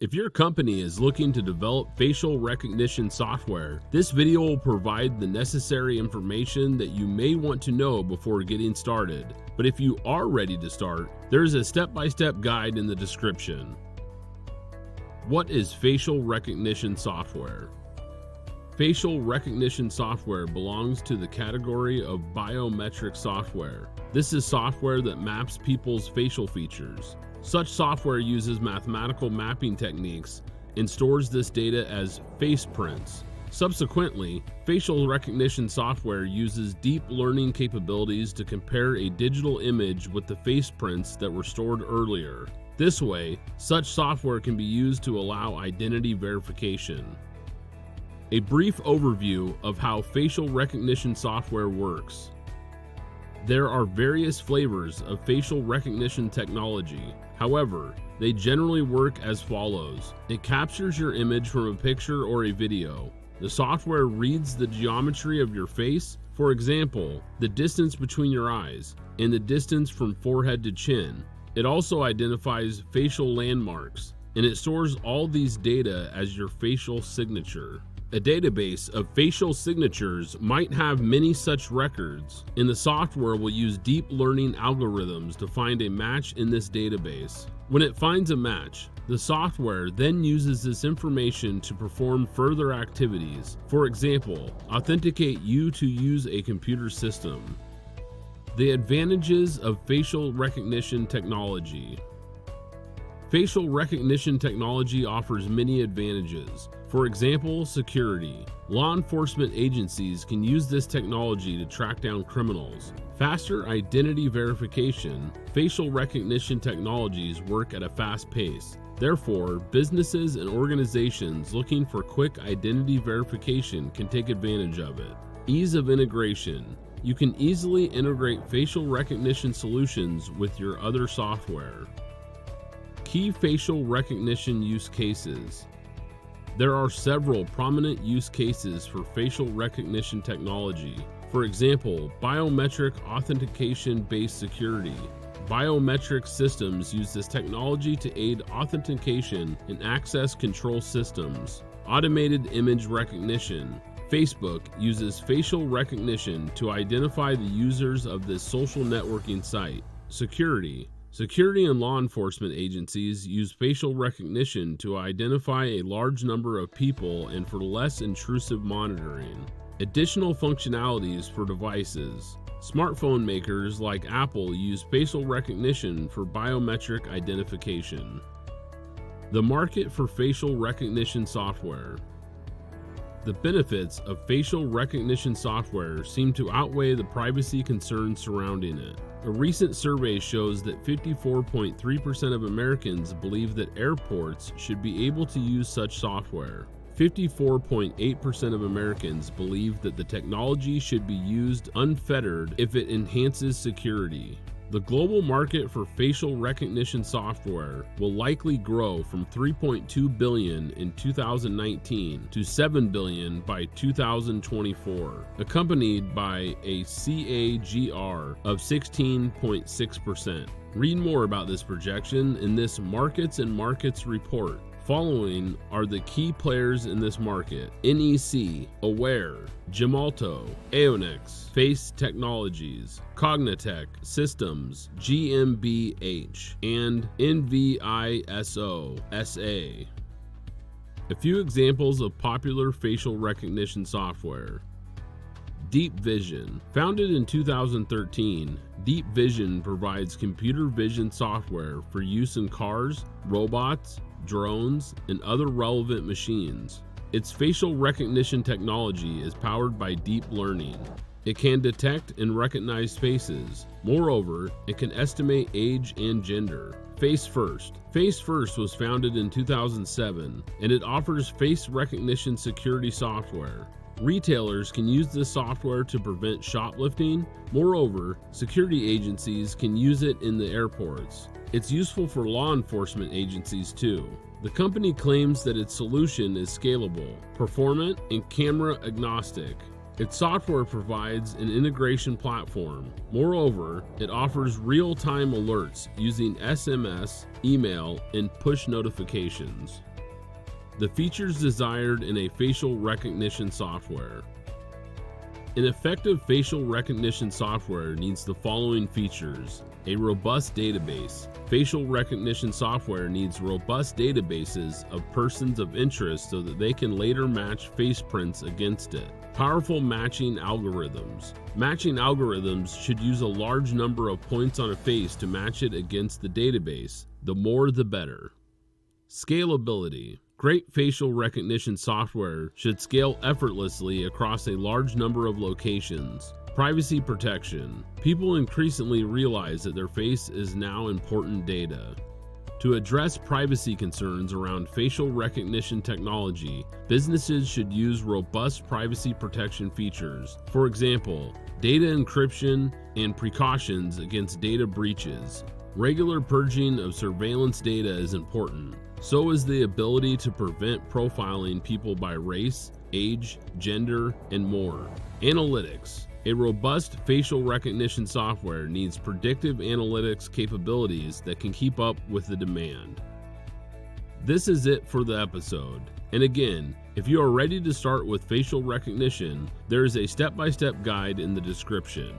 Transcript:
If your company is looking to develop facial recognition software, this video will provide the necessary information that you may want to know before getting started. But if you are ready to start, there is a step-by-step guide in the description. What is facial recognition software? Facial recognition software belongs to the category of biometric software. This is software that maps people's facial features. Such software uses mathematical mapping techniques and stores this data as face prints. Subsequently, facial recognition software uses deep learning capabilities to compare a digital image with the face prints that were stored earlier. This way, such software can be used to allow identity verification. A brief overview of how facial recognition software works. There are various flavors of facial recognition technology. However, they generally work as follows. It captures your image from a picture or a video. The software reads the geometry of your face, for example, the distance between your eyes and the distance from forehead to chin. It also identifies facial landmarks, and it stores all these data as your facial signature. A database of facial signatures might have many such records, and the software will use deep learning algorithms to find a match in this database. When it finds a match, the software then uses this information to perform further activities. For example, authenticate you to use a computer system. The advantages of facial recognition technology. Facial recognition technology offers many advantages. For example, security. Law enforcement agencies can use this technology to track down criminals. Faster identity verification. Facial recognition technologies work at a fast pace. Therefore, businesses and organizations looking for quick identity verification can take advantage of it. Ease of integration. You can easily integrate facial recognition solutions with your other software. Key facial recognition use cases. There are several prominent use cases for facial recognition technology. For example, biometric authentication-based security. Biometric systems use this technology to aid authentication and access control systems. Automated image recognition. Facebook uses facial recognition to identify the users of this social networking site. Security. Security and law enforcement agencies use facial recognition to identify a large number of people and for less intrusive monitoring. Additional functionalities for devices. Smartphone makers like Apple use facial recognition for biometric identification. The market for facial recognition software. The benefits of facial recognition software seem to outweigh the privacy concerns surrounding it. A recent survey shows that 54.3% of Americans believe that airports should be able to use such software. 54.8% of Americans believe that the technology should be used unfettered if it enhances security. The global market for facial recognition software will likely grow from $3.2 billion in 2019 to $7 billion by 2024, accompanied by a CAGR of 16.6%. Read more about this projection in this Markets and Markets report. Following are the key players in this market: NEC, Aware, Gemalto, Aonix, Face Technologies, Cognitech Systems, GmbH, and NVISO SA. A few examples of popular facial recognition software. Deep Vision. Founded in 2013, Deep Vision provides computer vision software for use in cars, robots, drones, and other relevant machines. Its facial recognition technology is powered by deep learning. It can detect and recognize faces. Moreover, it can estimate age and gender. Face First. Face First was founded in 2007, and it offers face recognition security software. Retailers can use this software to prevent shoplifting. Moreover, security agencies can use it in the airports. It's useful for law enforcement agencies too. The company claims that its solution is scalable, performant, and camera agnostic. Its software provides an integration platform. Moreover, it offers real-time alerts using SMS, email, and push notifications. The features desired in a facial recognition software. An effective facial recognition software needs the following features: a robust database. Facial recognition software needs robust databases of persons of interest so that they can later match face prints against it. Powerful matching algorithms. Matching algorithms should use a large number of points on a face to match it against the database. The more the better. Scalability. Great facial recognition software should scale effortlessly across a large number of locations. Privacy protection. People increasingly realize that their face is now important data. To address privacy concerns around facial recognition technology, businesses should use robust privacy protection features. For example, data encryption and precautions against data breaches. Regular purging of surveillance data is important. So is the ability to prevent profiling people by race, age, gender, and more. Analytics. A robust facial recognition software needs predictive analytics capabilities that can keep up with the demand. This is it for the episode. And again, if you are ready to start with facial recognition, there is a step-by-step guide in the description.